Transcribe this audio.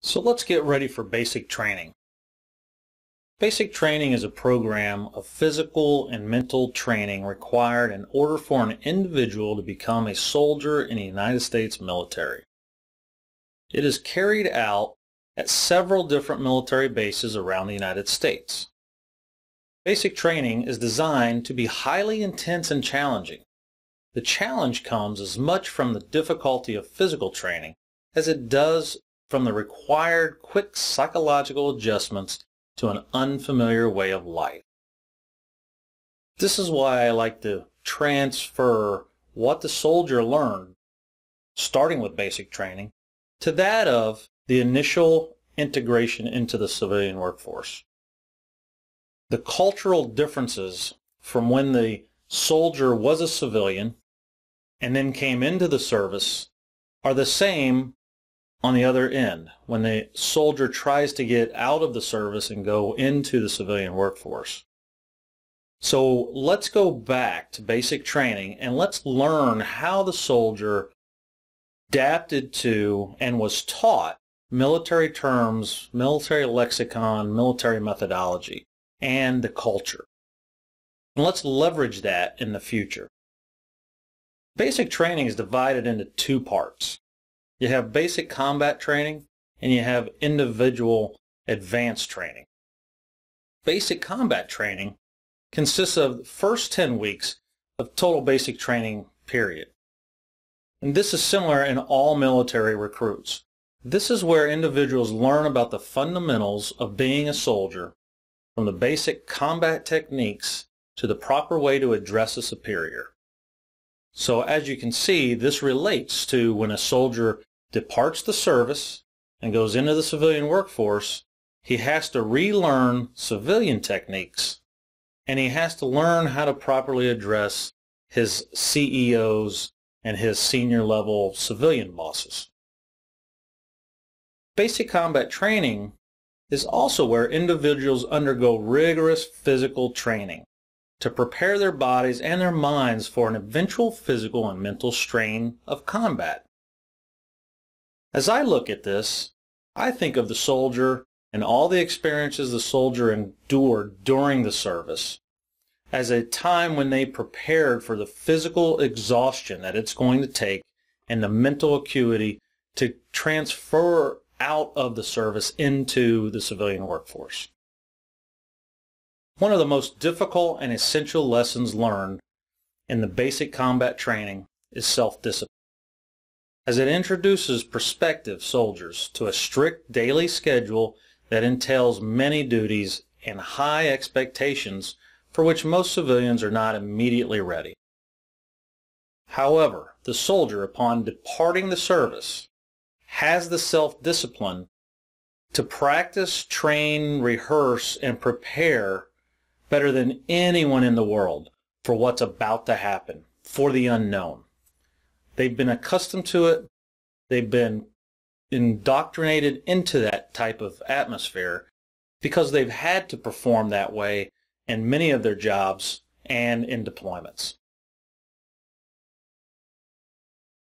So let's get ready for basic training. Basic training is a program of physical and mental training required in order for an individual to become a soldier in the United States military. It is carried out at several different military bases around the United States. Basic training is designed to be highly intense and challenging. The challenge comes as much from the difficulty of physical training as it does from the required quick psychological adjustments to an unfamiliar way of life. This is why I like to transfer what the soldier learned, starting with basic training, to that of the initial integration into the civilian workforce. The cultural differences from when the soldier was a civilian and then came into the service are the same on the other end when the soldier tries to get out of the service and go into the civilian workforce. So let's go back to basic training and let's learn how the soldier adapted to and was taught military terms, military lexicon, military methodology, and the culture. And let's leverage that in the future. Basic training is divided into two parts. You have basic combat training and you have individual advanced training. Basic combat training consists of the first 10 weeks of total basic training period. And this is similar in all military recruits. This is where individuals learn about the fundamentals of being a soldier, from the basic combat techniques to the proper way to address a superior. So as you can see, this relates to when a soldier departs the service and goes into the civilian workforce, he has to relearn civilian techniques, and he has to learn how to properly address his CEOs and his senior level civilian bosses. Basic combat training is also where individuals undergo rigorous physical training to prepare their bodies and their minds for an eventual physical and mental strain of combat. As I look at this, I think of the soldier and all the experiences the soldier endured during the service as a time when they prepared for the physical exhaustion that it's going to take and the mental acuity to transfer out of the service into the civilian workforce. One of the most difficult and essential lessons learned in the basic combat training is self-discipline, as it introduces prospective soldiers to a strict daily schedule that entails many duties and high expectations for which most civilians are not immediately ready. However, the soldier, upon departing the service, has the self-discipline to practice, train, rehearse, and prepare better than anyone in the world for what's about to happen, for the unknown. They've been accustomed to it. They've been indoctrinated into that type of atmosphere because they've had to perform that way in many of their jobs and in deployments.